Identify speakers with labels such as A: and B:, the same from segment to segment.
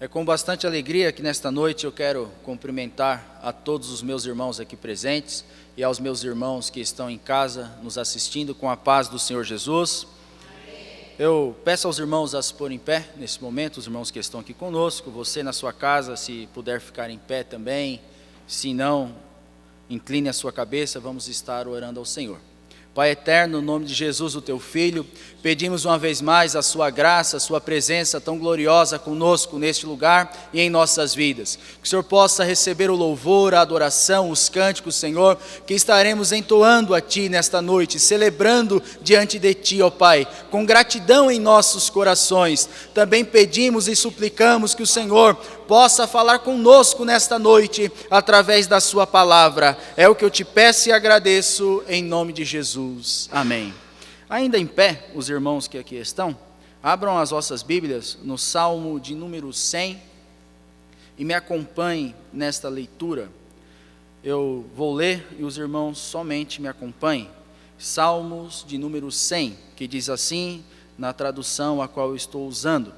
A: É com bastante alegria que nesta noite eu quero cumprimentar a todos os meus irmãos aqui presentes e aos meus irmãos que estão em casa nos assistindo com a paz do Senhor Jesus. Eu peço aos irmãos a se pôr em pé nesse momento, os irmãos que estão aqui conosco, você na sua casa, se puder ficar em pé também, se não, incline a sua cabeça, vamos estar orando ao Senhor. Pai eterno, no nome de Jesus, o teu Filho, pedimos uma vez mais a sua graça, a sua presença tão gloriosa conosco neste lugar e em nossas vidas. Que o Senhor possa receber o louvor, a adoração, os cânticos, Senhor, que estaremos entoando a Ti nesta noite, celebrando diante de Ti, ó Pai, com gratidão em nossos corações. Também pedimos e suplicamos que o Senhor possa falar conosco nesta noite, através da sua palavra. É o que eu te peço e agradeço, em nome de Jesus. Amém. Ainda em pé, os irmãos que aqui estão, abram as vossas Bíblias no Salmo de número 100 e me acompanhem nesta leitura. Eu vou ler e os irmãos somente me acompanhem. Salmos de número 100, que diz assim, na tradução a qual eu estou usando: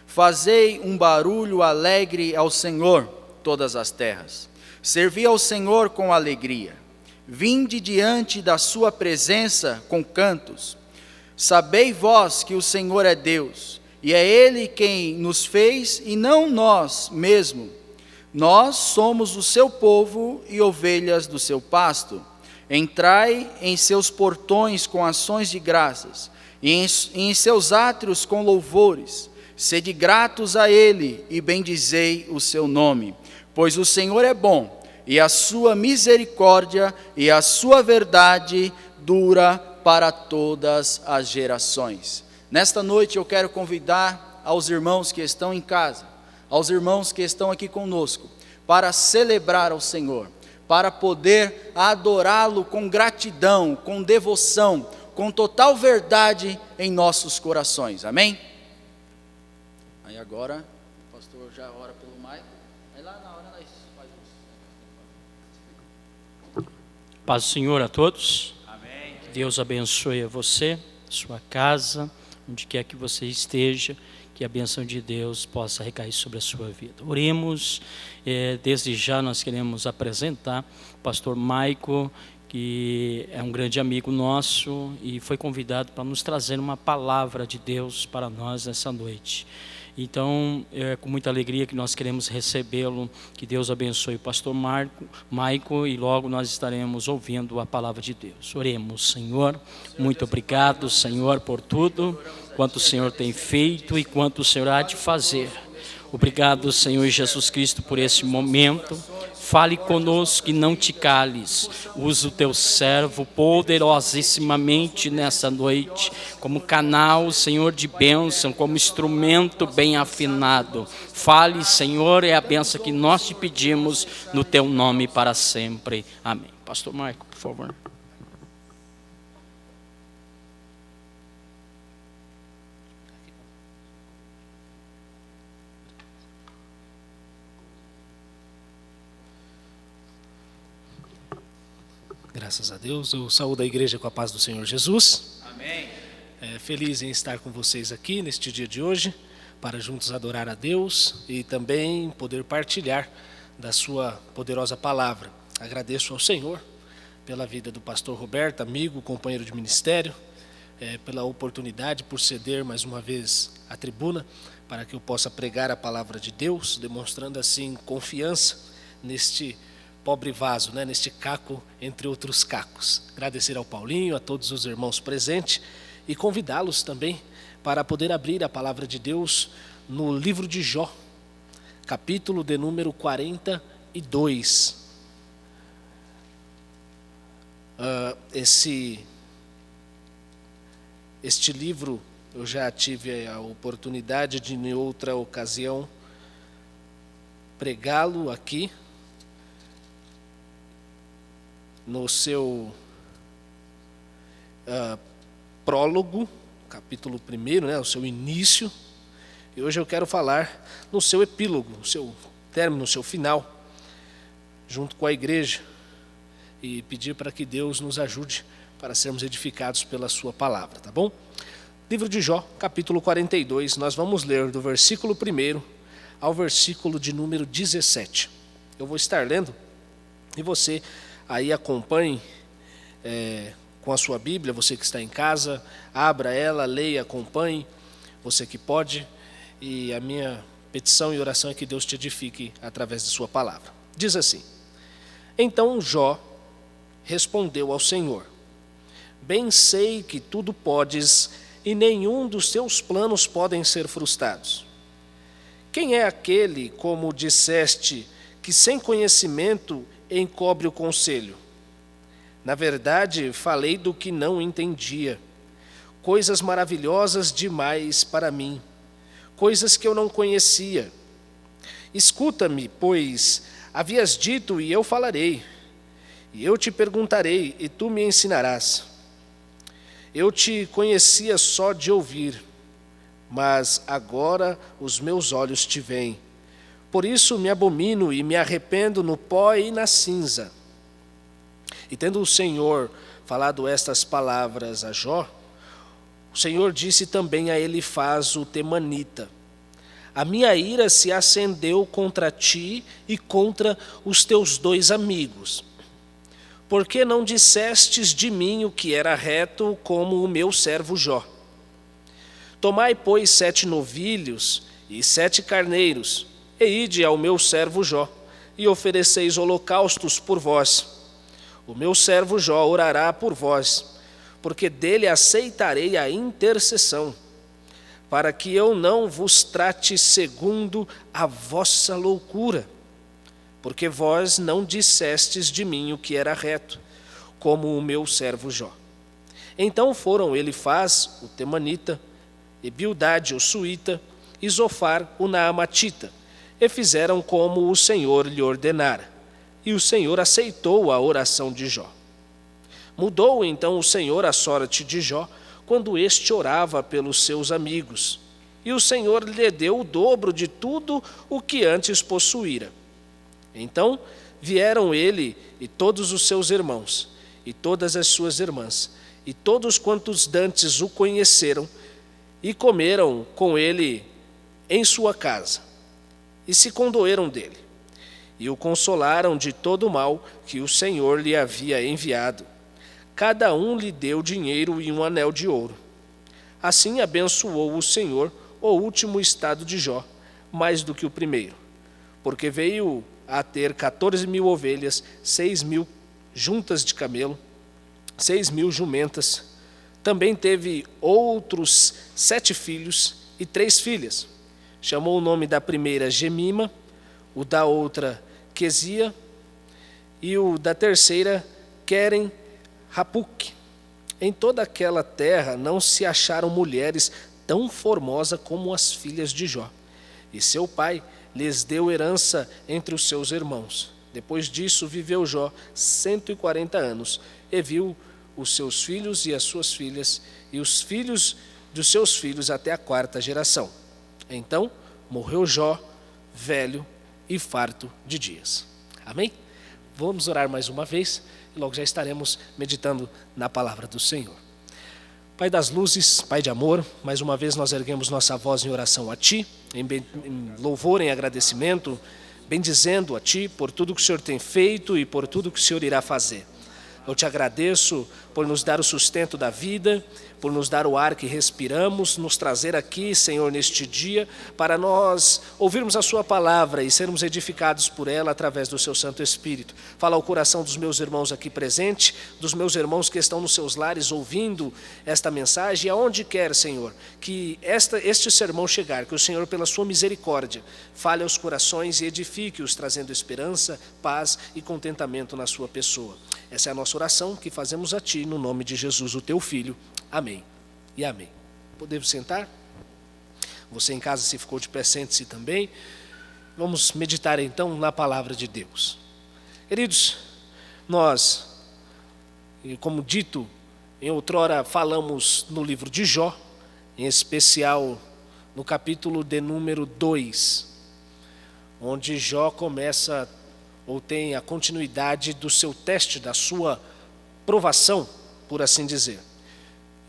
A: Fazei um barulho alegre ao Senhor, todas as terras. Servi ao Senhor com alegria. Vinde diante da sua presença com cantos. Sabei vós que o Senhor é Deus, e é Ele quem nos fez, e não nós mesmos. Nós somos o seu povo e ovelhas do seu pasto. Entrai em seus portões com ações de graças, e em seus átrios com louvores. Sede gratos a Ele e bendizei o seu nome, pois o Senhor é bom, e a sua misericórdia e a sua verdade dura para todas as gerações. Nesta noite eu quero convidar aos irmãos que estão em casa, aos irmãos que estão aqui conosco, para celebrar ao Senhor, para poder adorá-lo com gratidão, com devoção, com total verdade em nossos corações. Amém? Aí agora, o pastor já ora pelo Maico. Aí lá na hora nós faz isso.
B: Paz do Senhor a todos.
A: Amém.
B: Que Deus abençoe a você, sua casa, onde quer que você esteja. Que a bênção de Deus possa recair sobre a sua vida. Oremos. Desde já nós queremos apresentar o pastor Maico, que é um grande amigo nosso e foi convidado para nos trazer uma palavra de Deus para nós nessa noite. Então, é com muita alegria que nós queremos recebê-lo. Que Deus abençoe o pastor Maico e logo nós estaremos ouvindo a palavra de Deus. Oremos. Senhor, muito obrigado, Senhor, por tudo quanto o Senhor tem feito e quanto o Senhor há de fazer. Obrigado, Senhor Jesus Cristo, por esse momento. Fale conosco e não te cales. Usa o teu servo poderosissimamente nessa noite, como canal, Senhor, de bênção, como instrumento bem afinado. Fale, Senhor, é a bênção que nós te pedimos no teu nome para sempre. Amém. Pastor Maico, por favor.
C: Graças a Deus, eu saúdo a igreja com a paz do Senhor Jesus.
A: Amém.
C: Feliz em estar com vocês aqui neste dia de hoje, para juntos adorar a Deus e também poder partilhar da sua poderosa palavra. Agradeço ao Senhor pela vida do pastor Roberto, amigo, companheiro de ministério, pela oportunidade, por ceder mais uma vez a tribuna, para que eu possa pregar a palavra de Deus, demonstrando assim confiança neste pobre vaso, neste caco entre outros cacos. Agradecer ao Paulinho, a todos os irmãos presentes e convidá-los também para poder abrir a palavra de Deus no livro de Jó, capítulo de número 42. Este livro eu já tive a oportunidade de, em outra ocasião, pregá-lo aqui no seu prólogo, capítulo 1, o seu início, e hoje eu quero falar no seu epílogo, no seu término, no seu final, junto com a igreja, e pedir para que Deus nos ajude para sermos edificados pela sua palavra, tá bom? Livro de Jó, capítulo 42, nós vamos ler do versículo 1 ao versículo de número 17. Eu vou estar lendo e você aí acompanhe com a sua Bíblia, você que está em casa, abra ela, leia, acompanhe, você que pode, e a minha petição e oração é que Deus te edifique através de sua palavra. Diz assim: Então Jó respondeu ao Senhor: Bem sei que tudo podes e nenhum dos teus planos podem ser frustrados. Quem é aquele, como disseste, que sem conhecimento encobre o conselho? Na verdade, falei do que não entendia, coisas maravilhosas demais para mim, coisas que eu não conhecia. Escuta-me, pois havias dito e eu falarei, e eu te perguntarei e tu me ensinarás. Eu te conhecia só de ouvir, mas agora os meus olhos te veem. Por isso me abomino e me arrependo no pó e na cinza. E tendo o Senhor falado estas palavras a Jó, o Senhor disse também a Elifaz o temanita: A minha ira se acendeu contra ti e contra os teus 2 amigos. Por que não dissestes de mim o que era reto, como o meu servo Jó? Tomai, pois, 7 novilhos e 7 carneiros, e ide ao meu servo Jó, e ofereceis holocaustos por vós. O meu servo Jó orará por vós, porque dele aceitarei a intercessão, para que eu não vos trate segundo a vossa loucura, porque vós não dissestes de mim o que era reto, como o meu servo Jó. Então foram Elifaz, o temanita, e Bildade, o suíta, e Zofar, o naamatita, e fizeram como o Senhor lhe ordenara. E o Senhor aceitou a oração de Jó. Mudou então o Senhor a sorte de Jó, quando este orava pelos seus amigos. E o Senhor lhe deu o dobro de tudo o que antes possuíra. Então vieram ele e todos os seus irmãos, e todas as suas irmãs, e todos quantos dantes o conheceram, e comeram com ele em sua casa, e se condoeram dele, e o consolaram de todo o mal que o Senhor lhe havia enviado. Cada um lhe deu dinheiro e um anel de ouro. Assim abençoou o Senhor o último estado de Jó, mais do que o primeiro, porque veio a ter 14.000 ovelhas, 6.000 juntas de camelo, 6.000 jumentas. Também teve outros 7 filhos e 3 filhas. Chamou o nome da primeira Gemima, o da outra Quesia, e o da terceira Queren Rapuque. Em toda aquela terra não se acharam mulheres tão formosas como as filhas de Jó. E seu pai lhes deu herança entre os seus irmãos. Depois disso viveu Jó 140 anos, e viu os seus filhos e as suas filhas, e os filhos dos seus filhos até a 4ª geração. Então morreu Jó, velho e farto de dias. Amém? Vamos orar mais uma vez, e logo já estaremos meditando na palavra do Senhor. Pai das luzes, Pai de amor, mais uma vez nós erguemos nossa voz em oração a Ti, em louvor, em agradecimento, bendizendo a Ti por tudo que o Senhor tem feito e por tudo que o Senhor irá fazer. Eu te agradeço por nos dar o sustento da vida, por nos dar o ar que respiramos, nos trazer aqui, Senhor, neste dia, para nós ouvirmos a sua palavra e sermos edificados por ela através do seu Santo Espírito. Fala ao coração dos meus irmãos aqui presentes, dos meus irmãos que estão nos seus lares ouvindo esta mensagem, e aonde quer, Senhor, que este sermão chegar, que o Senhor, pela sua misericórdia, fale aos corações e edifique-os, trazendo esperança, paz e contentamento na sua pessoa. Essa é a nossa oração que fazemos a Ti, no nome de Jesus, o Teu Filho. Amém e amém. Podemos sentar? Você em casa, se ficou de pé, sente-se também. Vamos meditar então na palavra de Deus. Queridos, nós, como dito, em outrora falamos no livro de Jó, em especial no capítulo de número 2, onde Jó começa ou tem a continuidade do seu teste, da sua provação, por assim dizer.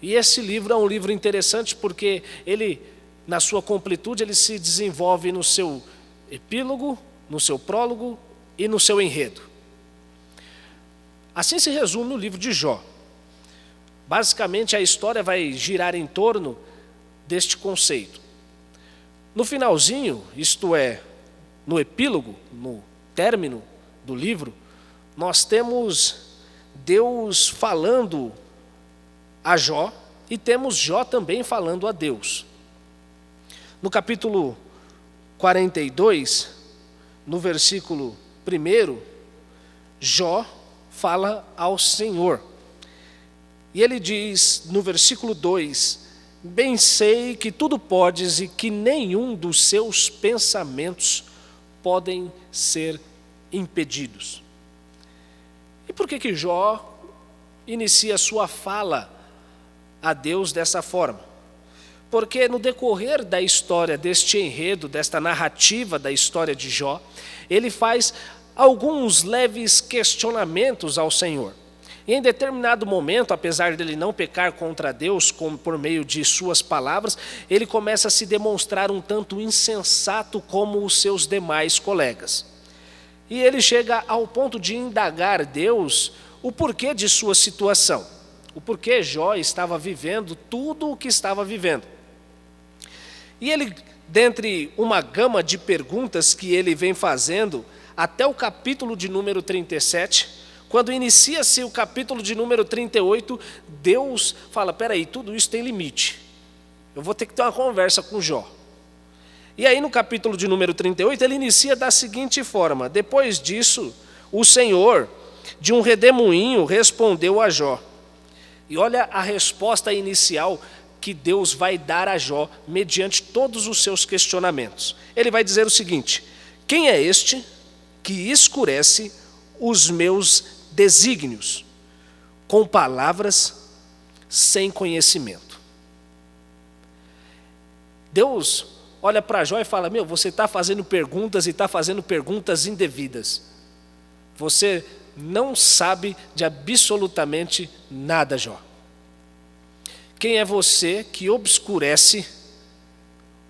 C: E esse livro é um livro interessante porque ele, na sua completude, ele se desenvolve no seu epílogo, no seu prólogo e no seu enredo. Assim se resume o livro de Jó. Basicamente, a história vai girar em torno deste conceito. No finalzinho, isto é, no epílogo, no término do livro, nós temos Deus falando a Jó e temos Jó também falando a Deus. No capítulo 42, no versículo 1, Jó fala ao Senhor. E ele diz no versículo 2: bem sei que tudo podes e que nenhum dos seus pensamentos podem ser impedidos. E por que Jó inicia sua fala a Deus dessa forma? Porque no decorrer da história deste enredo, desta narrativa da história de Jó, ele faz alguns leves questionamentos ao Senhor. E em determinado momento, apesar dele não pecar contra Deus por meio de suas palavras, ele começa a se demonstrar um tanto insensato como os seus demais colegas. E ele chega ao ponto de indagar Deus o porquê de sua situação, o porquê Jó estava vivendo tudo o que estava vivendo. E ele, dentre uma gama de perguntas que ele vem fazendo, até o capítulo de número 37, quando inicia-se o capítulo de número 38, Deus fala: peraí, tudo isso tem limite, eu vou ter que ter uma conversa com Jó. E aí no capítulo de número 38, ele inicia da seguinte forma: depois disso, o Senhor, de um redemoinho, respondeu a Jó. E olha a resposta inicial que Deus vai dar a Jó, mediante todos os seus questionamentos. Ele vai dizer o seguinte: quem é este que escurece os meus desígnios com palavras sem conhecimento? Deus olha para Jó e fala: você está fazendo perguntas e está fazendo perguntas indevidas. Você não sabe de absolutamente nada, Jó. Quem é você que obscurece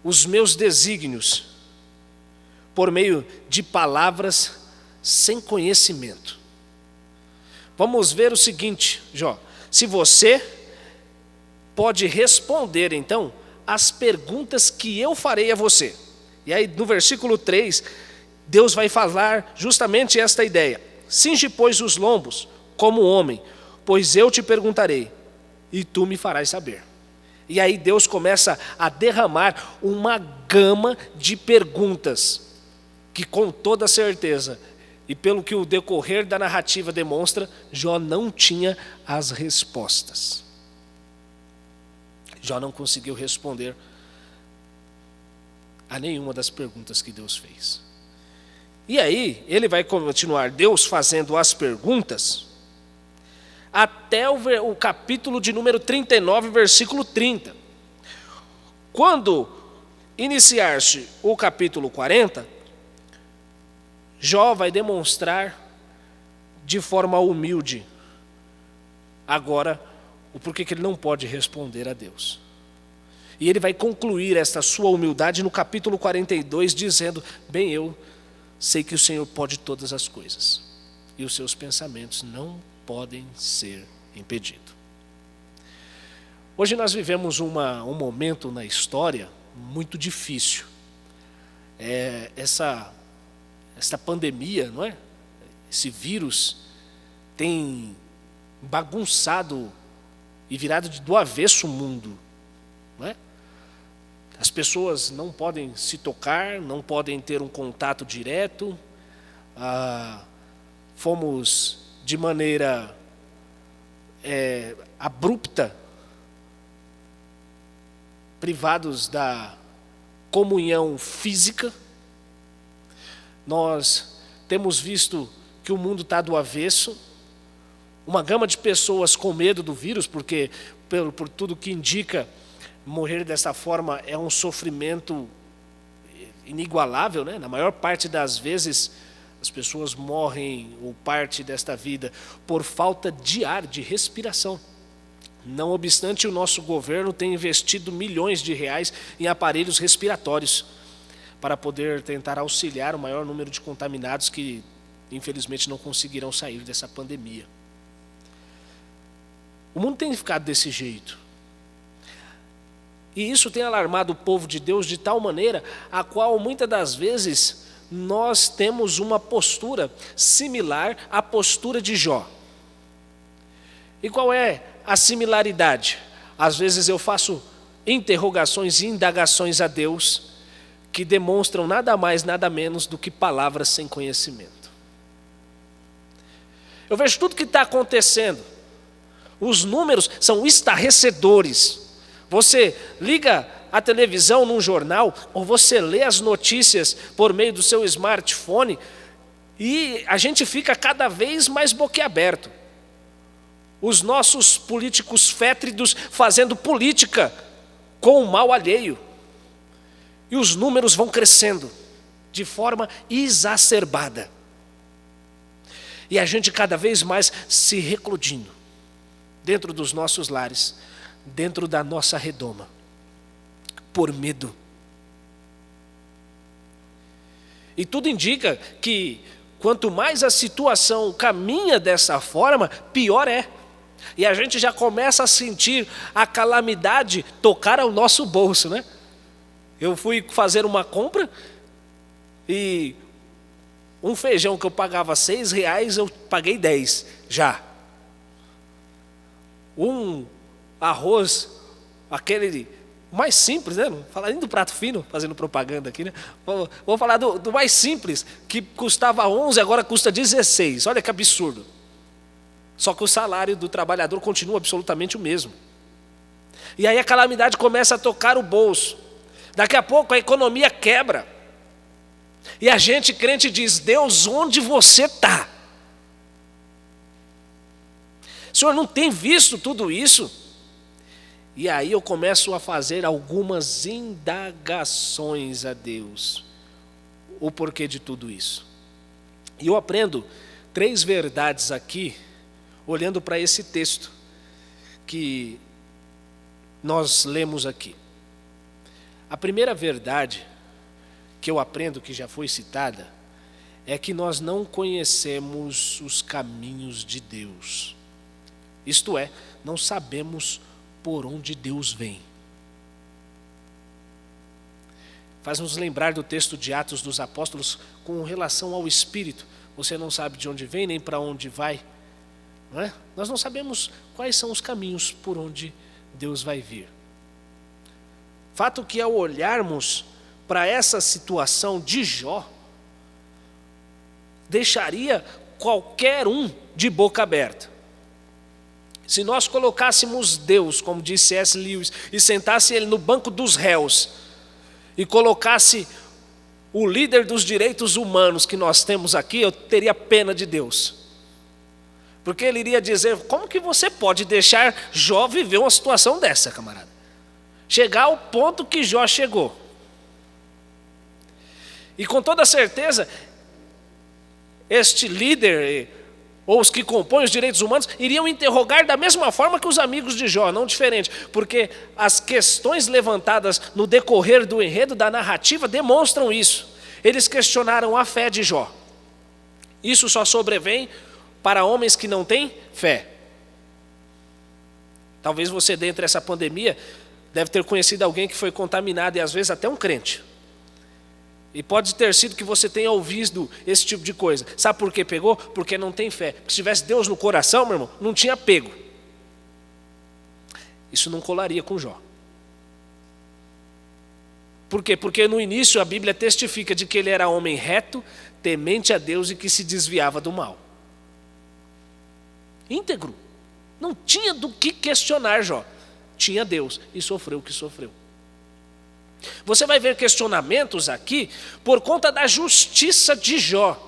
C: os meus desígnios por meio de palavras sem conhecimento? Vamos ver o seguinte, Jó. Se você pode responder, então, as perguntas que eu farei a você. E aí, no versículo 3, Deus vai falar justamente esta ideia: cinge, pois, os lombos como homem, pois eu te perguntarei, e tu me farás saber. E aí Deus começa a derramar uma gama de perguntas, que com toda certeza, e pelo que o decorrer da narrativa demonstra, Jó não tinha as respostas. Jó não conseguiu responder a nenhuma das perguntas que Deus fez. E aí, ele vai continuar, Deus fazendo as perguntas, até o capítulo de número 39, versículo 30. Quando iniciar-se o capítulo 40, Jó vai demonstrar de forma humilde agora o porquê que ele não pode responder a Deus. E ele vai concluir esta sua humildade no capítulo 42, dizendo: bem, eu sei que o Senhor pode todas as coisas, e os seus pensamentos não podem ser impedidos. Hoje nós vivemos um momento na história muito difícil. Essa pandemia, não é? Esse vírus tem bagunçado e virado do avesso o mundo, não é? As pessoas não podem se tocar, não podem ter um contato direto. Fomos de maneira abrupta privados da comunhão física. Nós temos visto que o mundo está do avesso, uma gama de pessoas com medo do vírus, porque por tudo que indica, morrer dessa forma é um sofrimento inigualável, né? Na maior parte das vezes as pessoas morrem ou parte desta vida por falta de ar, de respiração. Não obstante, o nosso governo tem investido milhões de reais em aparelhos respiratórios, para poder tentar auxiliar o maior número de contaminados que, infelizmente, não conseguirão sair dessa pandemia. O mundo tem ficado desse jeito. E isso tem alarmado o povo de Deus de tal maneira a qual, muitas das vezes, nós temos uma postura similar à postura de Jó. E qual é a similaridade? Às vezes eu faço interrogações e indagações a Deus que demonstram nada mais, nada menos do que palavras sem conhecimento. Eu vejo tudo que está acontecendo. Os números são estarrecedores. Você liga a televisão num jornal, ou você lê as notícias por meio do seu smartphone, e a gente fica cada vez mais boquiaberto. Os nossos políticos fétridos fazendo política com o mal alheio. E os números vão crescendo de forma exacerbada. E a gente cada vez mais se recludindo dentro dos nossos lares, dentro da nossa redoma, por medo. E tudo indica que quanto mais a situação caminha dessa forma, pior é. E a gente já começa a sentir a calamidade tocar ao nosso bolso, né? Eu fui fazer uma compra e um feijão que eu pagava R$6, eu paguei 10 já. Um arroz, aquele mais simples, né? Falar nem do prato fino, fazendo propaganda aqui, né? Vou falar do mais simples, que custava 11, agora custa 16. Olha que absurdo. Só que o salário do trabalhador continua absolutamente o mesmo. E aí a calamidade começa a tocar o bolso. Daqui a pouco a economia quebra. E a gente crente diz: Deus, onde você está? O Senhor não tem visto tudo isso? E aí eu começo a fazer algumas indagações a Deus. O porquê de tudo isso. E eu aprendo 3 verdades aqui, olhando para esse texto que nós lemos aqui. A primeira verdade que eu aprendo, que já foi citada, é que nós não conhecemos os caminhos de Deus. Isto é, não sabemos por onde Deus vem. Faz-nos lembrar do texto de Atos dos Apóstolos com relação ao Espírito. Você não sabe de onde vem, nem para onde vai. Não é? Nós não sabemos quais são os caminhos por onde Deus vai vir. Fato que, ao olharmos para essa situação de Jó, deixaria qualquer um de boca aberta. Se nós colocássemos Deus, como disse C.S. Lewis, e sentasse ele no banco dos réus, e colocasse o líder dos direitos humanos que nós temos aqui, eu teria pena de Deus. Porque ele iria dizer: como que você pode deixar Jó viver uma situação dessa, camarada? Chegar ao ponto que Jó chegou. E com toda certeza, este líder, ou os que compõem os direitos humanos, iriam interrogar da mesma forma que os amigos de Jó, não diferente. Porque as questões levantadas no decorrer do enredo, da narrativa, demonstram isso. Eles questionaram a fé de Jó. Isso só sobrevém para homens que não têm fé. Talvez você, dentro dessa pandemia, deve ter conhecido alguém que foi contaminado, e às vezes até um crente. E pode ter sido que você tenha ouvido esse tipo de coisa. Sabe por que pegou? Porque não tem fé. Porque se tivesse Deus no coração, meu irmão, não tinha pego. Isso não colaria com Jó. Por quê? Porque no início a Bíblia testifica de que ele era homem reto, temente a Deus e que se desviava do mal. Íntegro. Não tinha do que questionar Jó. Tinha Deus e sofreu o que sofreu. Você vai ver questionamentos aqui por conta da justiça de Jó.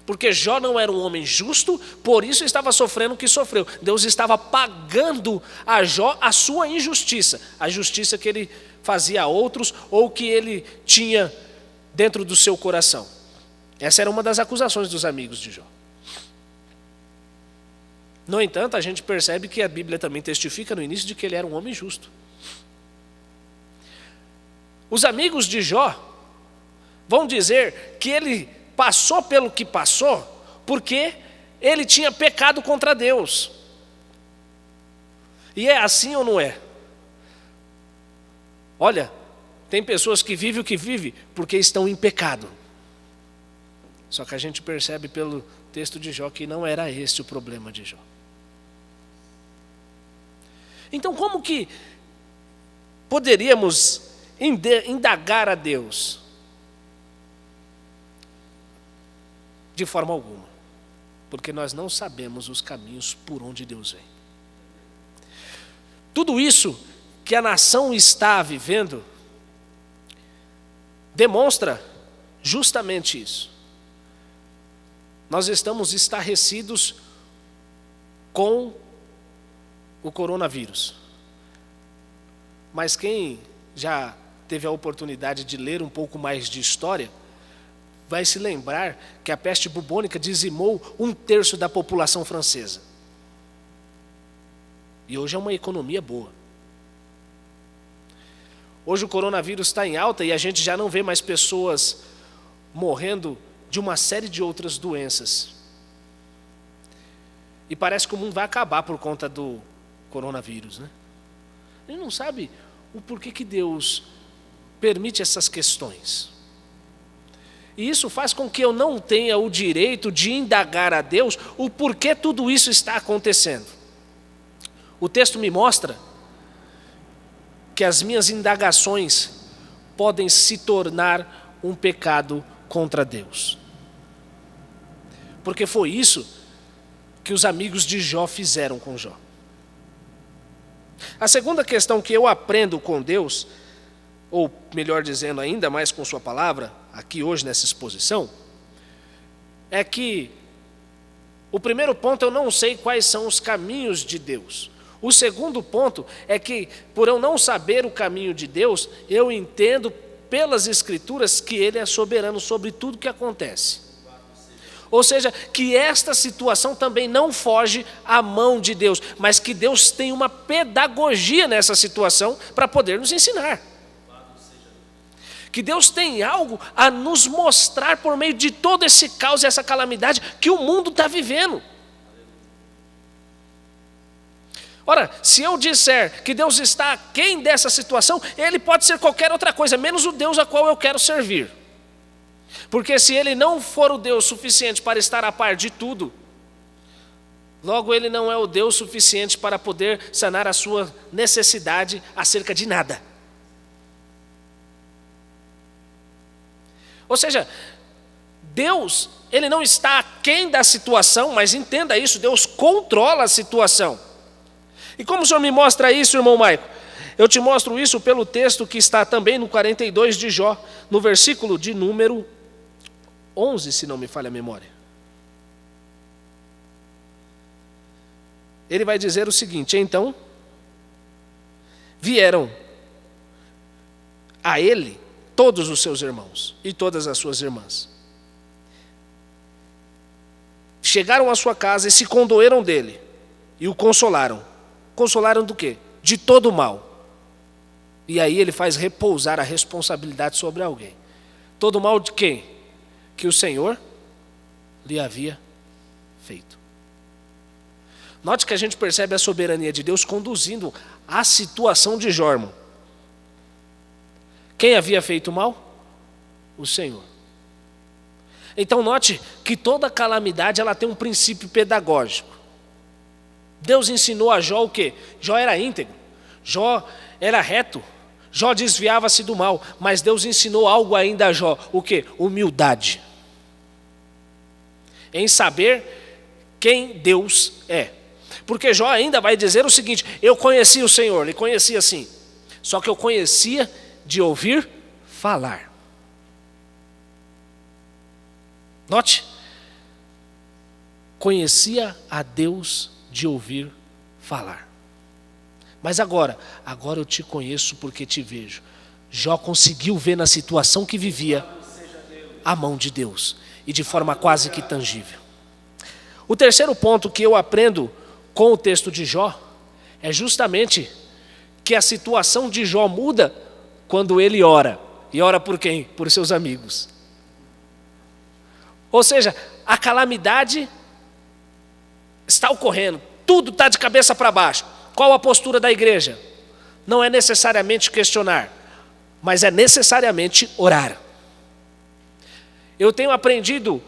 C: Porque Jó não era um homem justo, por isso estava sofrendo o que sofreu. Deus estava pagando a Jó a sua injustiça, a justiça que ele fazia a outros ou que ele tinha dentro do seu coração. Essa era uma das acusações dos amigos de Jó. No entanto, a gente percebe que a Bíblia também testifica no início de que ele era um homem justo. Os amigos de Jó vão dizer que ele passou pelo que passou porque ele tinha pecado contra Deus. E é assim ou não é? Olha, tem pessoas que vivem o que vivem porque estão em pecado. Só que a gente percebe pelo texto de Jó que não era esse o problema de Jó. Então, como que poderíamos indagar a Deus? De forma alguma, porque nós não sabemos os caminhos por onde Deus vem. Tudo isso que a nação está vivendo demonstra justamente isso. Nós estamos estarrecidos com o coronavírus. Mas quem já teve a oportunidade de ler um pouco mais de história, vai se lembrar que a peste bubônica dizimou 1/3 da população francesa. E hoje é uma economia boa. Hoje o coronavírus está em alta e a gente já não vê mais pessoas morrendo de uma série de outras doenças. E parece que o mundo vai acabar por conta do coronavírus, né? A gente não sabe o porquê que Deus permite essas questões. E isso faz com que eu não tenha o direito de indagar a Deus o porquê tudo isso está acontecendo. O texto me mostra que as minhas indagações podem se tornar um pecado contra Deus. Porque foi isso que os amigos de Jó fizeram com Jó. A segunda questão que eu aprendo com Deus, ou melhor dizendo ainda mais com sua palavra, aqui hoje nessa exposição, é que o primeiro ponto, eu não sei quais são os caminhos de Deus. O segundo ponto é que, por eu não saber o caminho de Deus, eu entendo pelas Escrituras que Ele é soberano sobre tudo que acontece. Ou seja, que esta situação também não foge à mão de Deus, mas que Deus tem uma pedagogia nessa situação para poder nos ensinar. Que Deus tem algo a nos mostrar por meio de todo esse caos e essa calamidade que o mundo está vivendo. Ora, se eu disser que Deus está aquém dessa situação, Ele pode ser qualquer outra coisa, menos o Deus a qual eu quero servir. Porque se Ele não for o Deus suficiente para estar a par de tudo, logo Ele não é o Deus suficiente para poder sanar a sua necessidade acerca de nada. Ou seja, Deus, Ele não está aquém da situação, mas entenda isso, Deus controla a situação. E como o senhor me mostra isso, irmão Maico? Eu te mostro isso pelo texto que está também no 42 de Jó, no versículo de número 11, se não me falha a memória. Ele vai dizer o seguinte: então, vieram a ele todos os seus irmãos e todas as suas irmãs. Chegaram à sua casa e se condoeram dele e o consolaram. Consolaram do quê? De todo o mal. E aí ele faz repousar a responsabilidade sobre alguém. Todo o mal de quem? Que o Senhor lhe havia feito. Note que a gente percebe a soberania de Deus conduzindo a situação de Jó, irmão. Quem havia feito mal? O Senhor. Então note que toda calamidade ela tem um princípio pedagógico. Deus ensinou a Jó o quê? Jó era íntegro, Jó era reto, Jó desviava-se do mal, mas Deus ensinou algo ainda a Jó, o quê? Humildade. Em saber quem Deus é. Porque Jó ainda vai dizer o seguinte: eu conhecia o Senhor, ele conhecia sim, só que eu conhecia de ouvir falar. Note, conhecia a Deus de ouvir falar. Mas agora eu te conheço porque te vejo. Jó conseguiu ver na situação que vivia a mão de Deus, e de forma quase que tangível. O terceiro ponto que eu aprendo com o texto de Jó é justamente que a situação de Jó muda quando ele ora. E ora por quem? Por seus amigos. Ou seja, a calamidade está ocorrendo, tudo está de cabeça para baixo. Qual a postura da igreja? Não é necessariamente questionar, mas é necessariamente orar. Eu tenho aprendido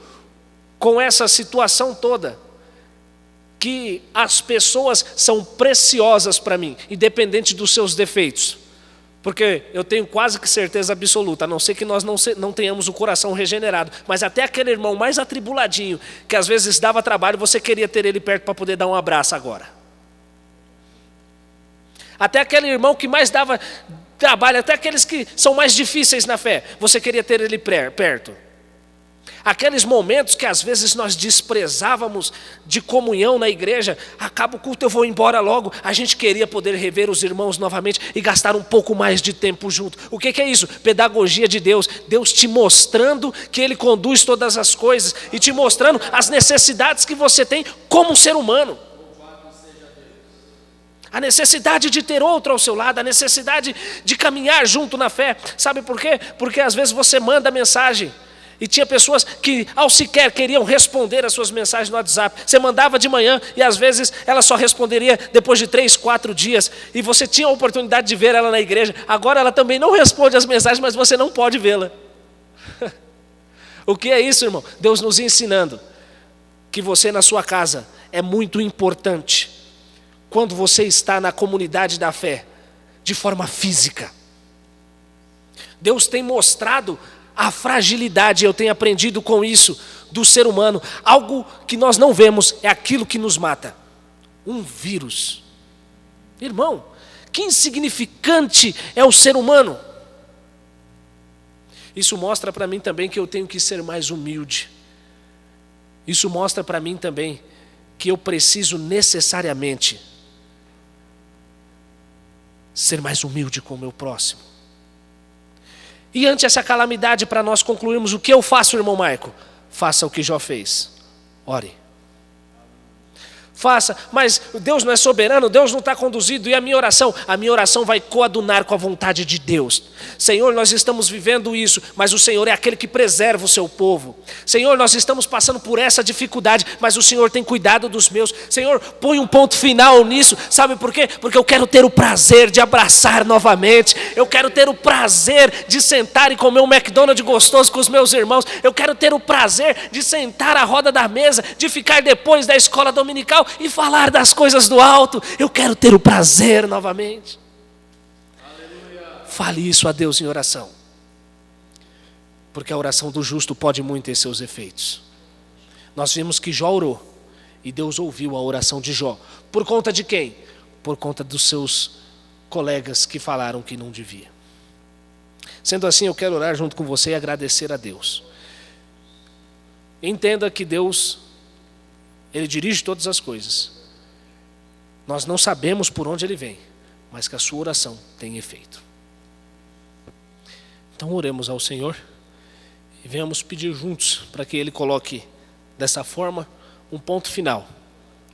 C: com essa situação toda que as pessoas são preciosas para mim, independente dos seus defeitos. Porque eu tenho quase que certeza absoluta, a não ser que nós não tenhamos o coração regenerado, mas até aquele irmão mais atribuladinho, que às vezes dava trabalho, você queria ter ele perto para poder dar um abraço agora. Até aquele irmão que mais dava trabalho, até aqueles que são mais difíceis na fé, você queria ter ele perto. Aqueles momentos que às vezes nós desprezávamos de comunhão na igreja, acaba o culto, eu vou embora logo, a gente queria poder rever os irmãos novamente e gastar um pouco mais de tempo junto. O que é isso? Pedagogia de Deus, Deus te mostrando que Ele conduz todas as coisas e te mostrando as necessidades que você tem como ser humano. A necessidade de ter outro ao seu lado, a necessidade de caminhar junto na fé. Sabe por quê? Porque às vezes você manda mensagem e tinha pessoas que ao sequer queriam responder as suas mensagens no WhatsApp. Você mandava de manhã e às vezes ela só responderia depois de 3, 4 dias. E você tinha a oportunidade de ver ela na igreja. Agora ela também não responde as mensagens, mas você não pode vê-la. O que é isso, irmão? Deus nos ensinando que você na sua casa é muito importante quando você está na comunidade da fé, de forma física. Deus tem mostrado a fragilidade, eu tenho aprendido com isso, do ser humano. Algo que nós não vemos é aquilo que nos mata. Um vírus. Irmão, que insignificante é o ser humano. Isso mostra para mim também que eu tenho que ser mais humilde. Isso mostra para mim também que eu preciso necessariamente ser mais humilde com o meu próximo. E ante essa calamidade, para nós concluirmos, o que eu faço, irmão Maico? Faça o que Jó fez. Ore. Faça, mas Deus não é soberano, Deus não está conduzido. E a minha oração vai coadunar com a vontade de Deus. Senhor, nós estamos vivendo isso, mas o Senhor é aquele que preserva o seu povo. Senhor, nós estamos passando por essa dificuldade, mas o Senhor tem cuidado dos meus. Senhor, põe um ponto final nisso. Sabe por quê? Porque eu quero ter o prazer de abraçar novamente. Eu quero ter o prazer de sentar e comer um McDonald's gostoso com os meus irmãos. Eu quero ter o prazer de sentar à roda da mesa, de ficar depois da escola dominical e falar das coisas do alto. Eu quero ter o prazer novamente. Aleluia. Fale isso a Deus em oração, porque a oração do justo pode muito ter seus efeitos. Nós vimos que Jó orou e Deus ouviu a oração de Jó. Por conta de quem? Por conta dos seus colegas que falaram que não devia. Sendo assim, eu quero orar junto com você e agradecer a Deus. Entenda que Deus, Ele dirige todas as coisas. Nós não sabemos por onde Ele vem, mas que a sua oração tem efeito. Então oremos ao Senhor e venhamos pedir juntos para que Ele coloque dessa forma um ponto final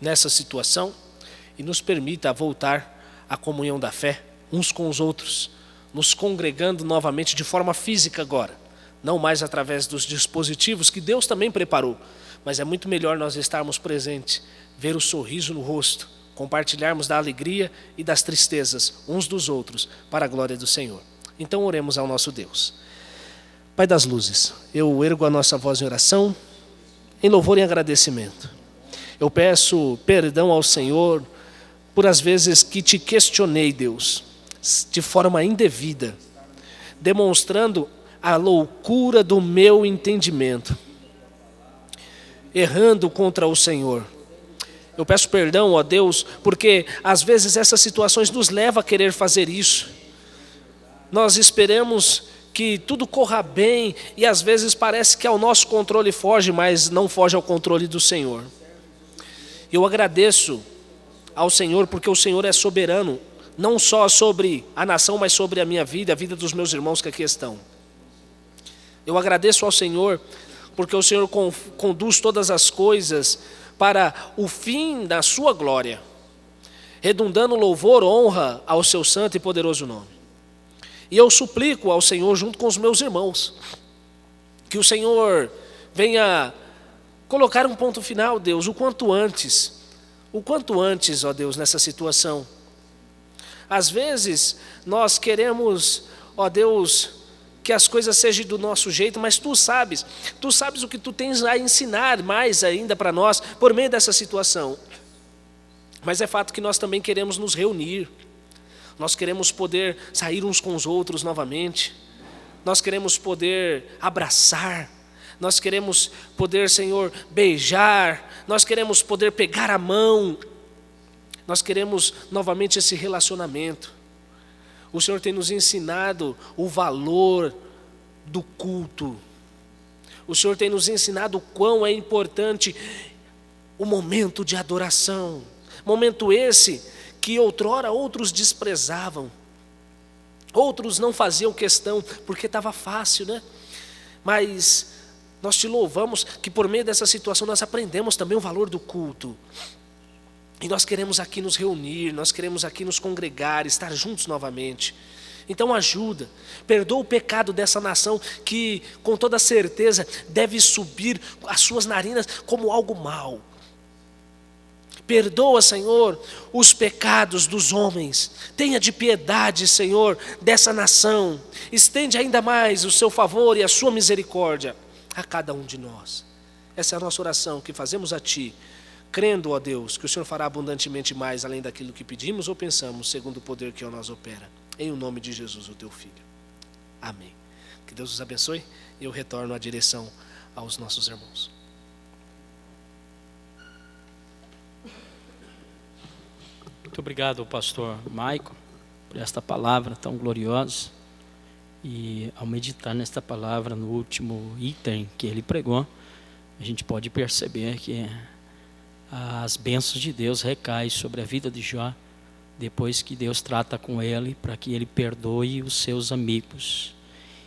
C: nessa situação e nos permita voltar à comunhão da fé uns com os outros, nos congregando novamente de forma física agora, não mais através dos dispositivos que Deus também preparou. Mas é muito melhor nós estarmos presentes, ver o sorriso no rosto, compartilharmos da alegria e das tristezas uns dos outros, para a glória do Senhor. Então oremos ao nosso Deus. Pai das luzes, eu ergo a nossa voz em oração, em louvor e agradecimento. Eu peço perdão ao Senhor por as vezes que te questionei, Deus, de forma indevida, demonstrando a loucura do meu entendimento, errando contra o Senhor. Eu peço perdão, ó Deus, porque às vezes essas situações nos levam a querer fazer isso. Nós esperamos que tudo corra bem e às vezes parece que ao nosso controle foge, mas não foge ao controle do Senhor. Eu agradeço ao Senhor porque o Senhor é soberano, não só sobre a nação, mas sobre a minha vida, a vida dos meus irmãos que aqui estão. Eu agradeço ao Senhor porque o Senhor conduz todas as coisas para o fim da sua glória, redundando louvor, honra ao seu santo e poderoso nome. E eu suplico ao Senhor junto com os meus irmãos, que o Senhor venha colocar um ponto final, Deus, o quanto antes, ó Deus, nessa situação. Às vezes, nós queremos, ó Deus, que as coisas sejam do nosso jeito, mas Tu sabes o que Tu tens a ensinar mais ainda para nós, por meio dessa situação. Mas é fato que nós também queremos nos reunir, nós queremos poder sair uns com os outros novamente, nós queremos poder abraçar, nós queremos poder, Senhor, beijar, nós queremos poder pegar a mão, nós queremos novamente esse relacionamento. O Senhor tem nos ensinado o valor do culto. O Senhor tem nos ensinado o quão é importante o momento de adoração. Momento esse que outrora outros desprezavam. Outros não faziam questão, porque estava fácil, né? Mas nós Te louvamos que por meio dessa situação nós aprendemos também o valor do culto. E nós queremos aqui nos reunir, nós queremos aqui nos congregar, estar juntos novamente. Então ajuda, perdoa o pecado dessa nação que com toda certeza deve subir as suas narinas como algo mau. Perdoa, Senhor, os pecados dos homens. Tenha de piedade, Senhor, dessa nação. Estende ainda mais o Seu favor e a Sua misericórdia a cada um de nós. Essa é a nossa oração que fazemos a Ti, crendo, ó Deus, que o Senhor fará abundantemente mais além daquilo que pedimos ou pensamos, segundo o poder que em nós opera. Em o nome de Jesus, o Teu Filho. Amém. Que Deus os abençoe e eu retorno a direção aos nossos irmãos.
B: Muito obrigado, pastor Maico, por esta palavra tão gloriosa. E ao meditar nesta palavra, no último item que ele pregou, a gente pode perceber que as bênçãos de Deus recaem sobre a vida de Jó, depois que Deus trata com ele para que ele perdoe os seus amigos.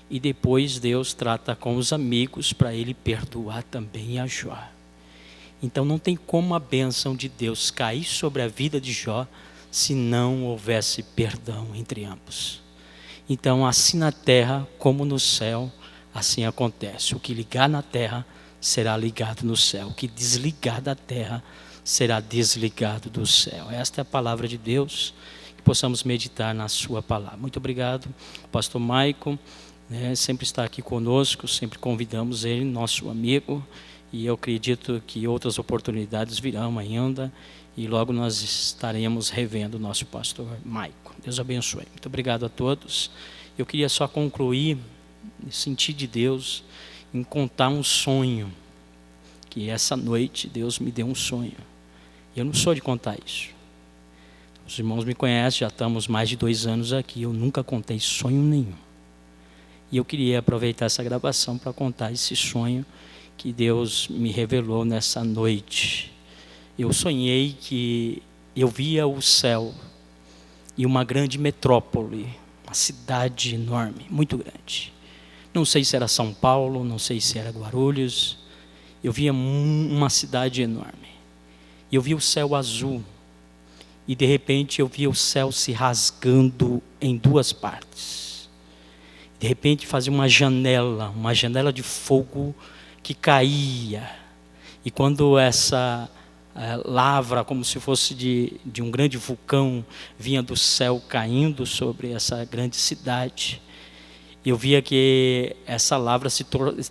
B: E depois Deus trata com os amigos para ele perdoar também a Jó. Então não tem como a bênção de Deus cair sobre a vida de Jó se não houvesse perdão entre ambos. Então assim na terra como no céu, assim acontece. O que ligar na terra será ligado no céu. O que desligar da terra será desligado do céu. Esta é a palavra de Deus, que possamos meditar na sua palavra. Muito obrigado, pastor Maico, sempre está aqui conosco, sempre convidamos ele, nosso amigo, e eu acredito que outras oportunidades virão ainda, e logo nós estaremos revendo o nosso pastor Maico. Deus abençoe. Muito obrigado a todos. Eu queria só concluir, sentir de Deus, em contar um sonho, que essa noite Deus me deu um sonho. Eu não sou de contar isso. Os irmãos me conhecem, já estamos mais de 2 anos aqui, eu nunca contei sonho nenhum. E eu queria aproveitar essa gravação para contar esse sonho que Deus me revelou nessa noite. Eu sonhei que eu via o céu e uma grande metrópole, uma cidade enorme, muito grande. Não sei se era São Paulo, não sei se era Guarulhos. Eu via uma cidade enorme. Eu via o céu azul. E de repente eu via o céu se rasgando em 2 partes. De repente fazia uma janela de fogo que caía. E quando essa lavra, como se fosse de um grande vulcão, vinha do céu caindo sobre essa grande cidade, eu via que essa lavra se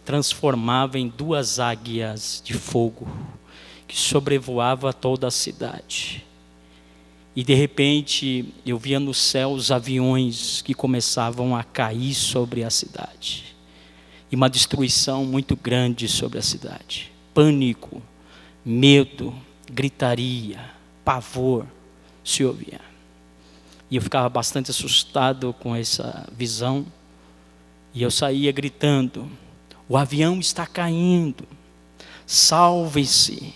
B: transformava em 2 águias de fogo que sobrevoava toda a cidade. E de repente eu via no céu os aviões que começavam a cair sobre a cidade. E uma destruição muito grande sobre a cidade. Pânico, medo, gritaria, pavor se ouvia. E eu ficava bastante assustado com essa visão. E eu saía gritando: o avião está caindo, salve-se.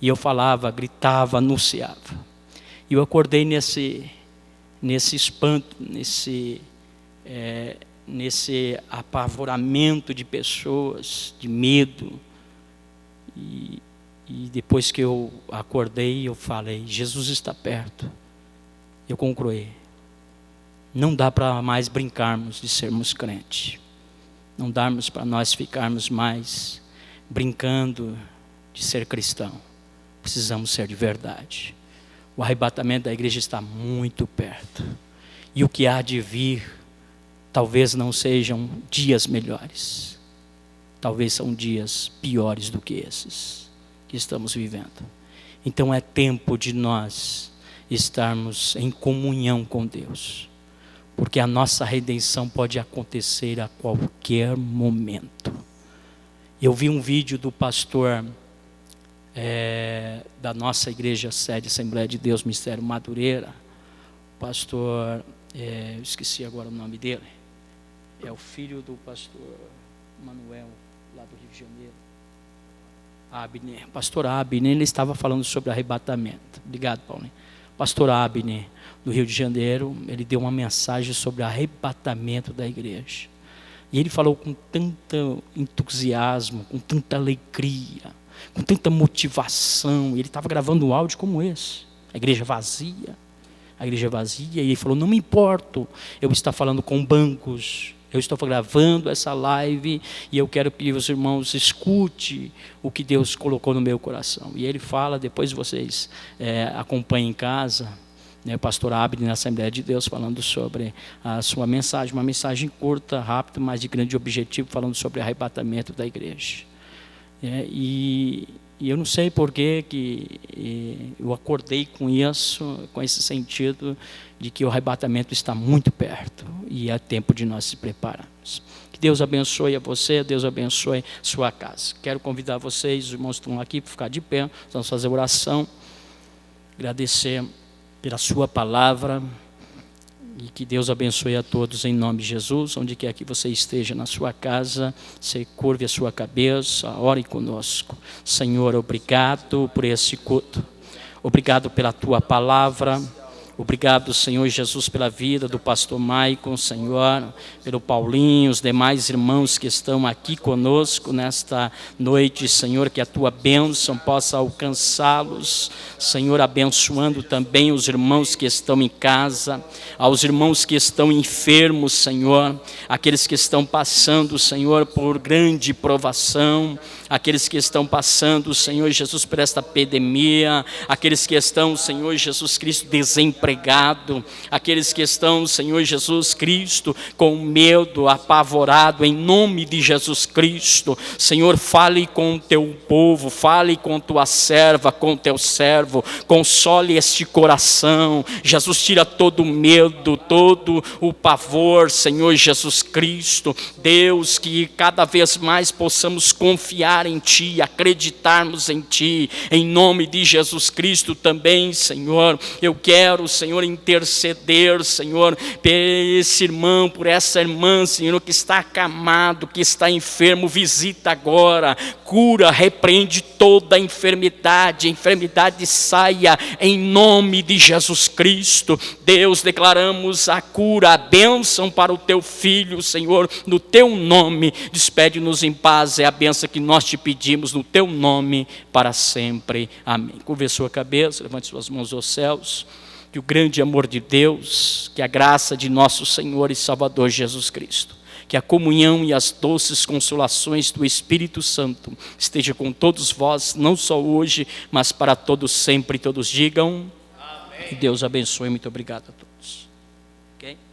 B: E eu falava, gritava, anunciava. E eu acordei nesse espanto, nesse apavoramento de pessoas, de medo. E depois que eu acordei, eu falei: Jesus está perto. Eu concluí: não dá para mais brincarmos de sermos crentes. Não dá para nós ficarmos mais brincando de ser cristão. Precisamos ser de verdade. O arrebatamento da igreja está muito perto. E o que há de vir, talvez não sejam dias melhores. Talvez são dias piores do que esses que estamos vivendo. Então é tempo de nós estarmos em comunhão com Deus. Porque a nossa redenção pode acontecer a qualquer momento. Eu vi um vídeo do pastor da nossa igreja sede, Assembleia de Deus, Ministério Madureira. O pastor, eu esqueci agora o nome dele. É o filho do pastor Manuel, lá do Rio de Janeiro. Abner. Pastor Abner, ele estava falando sobre arrebatamento. Obrigado, Paulinho. Pastor Abner, do Rio de Janeiro, ele deu uma mensagem sobre arrebatamento da igreja. E ele falou com tanto entusiasmo, com tanta alegria, com tanta motivação. E ele estava gravando um áudio como esse. A igreja vazia. E ele falou, não me importo eu estar falando com bancos. Eu estou gravando essa live e eu quero que os irmãos escutem o que Deus colocou no meu coração. E ele fala, depois vocês acompanhem em casa, o pastor Abner na Assembleia de Deus falando sobre a sua mensagem, uma mensagem curta, rápida, mas de grande objetivo, falando sobre o arrebatamento da igreja. E eu não sei por que eu acordei com isso, com esse sentido de que o arrebatamento está muito perto e é tempo de nós se prepararmos. Que Deus abençoe a você, Deus abençoe sua casa. Quero convidar vocês, os irmãos que estão aqui, para ficar de pé, vamos fazer oração, agradecer pela sua palavra e que Deus abençoe a todos em nome de Jesus. Onde quer que você esteja na sua casa, você curve a sua cabeça, ore conosco. Senhor, obrigado por esse culto, obrigado pela tua palavra. Obrigado, Senhor Jesus, pela vida do pastor Maicon, Senhor, pelo Paulinho, os demais irmãos que estão aqui conosco nesta noite, Senhor, que a tua bênção possa alcançá-los, Senhor, abençoando também os irmãos que estão em casa, aos irmãos que estão enfermos, Senhor, aqueles que estão passando, Senhor, por grande provação, aqueles que estão passando, Senhor Jesus, por esta epidemia, aqueles que estão, Senhor Jesus Cristo, desempregados, aqueles que estão, Senhor Jesus Cristo, com medo, apavorado, em nome de Jesus Cristo, Senhor, fale com o teu povo, fale com tua serva, com o teu servo, console este coração, Jesus, tira todo o medo, todo o pavor, Senhor Jesus Cristo, Deus, que cada vez mais possamos confiar em Ti, acreditarmos em Ti, em nome de Jesus Cristo também, Senhor, eu quero, Senhor, interceder, Senhor, por esse irmão, por essa irmã, Senhor, que está acamado, que está enfermo, visita agora, cura, repreende toda a enfermidade saia em nome de Jesus Cristo. Deus, declaramos a cura, a bênção para o teu filho, Senhor, no teu nome, despede-nos em paz, é a bênção que nós te pedimos no teu nome, para sempre, amém. Curve a sua cabeça, levante suas mãos aos céus. Que o grande amor de Deus, que a graça de nosso Senhor e Salvador Jesus Cristo, que a comunhão e as doces consolações do Espírito Santo esteja com todos vós, não só hoje, mas para todos sempre. Todos digam amém. Que Deus abençoe. Muito obrigado a todos. Okay?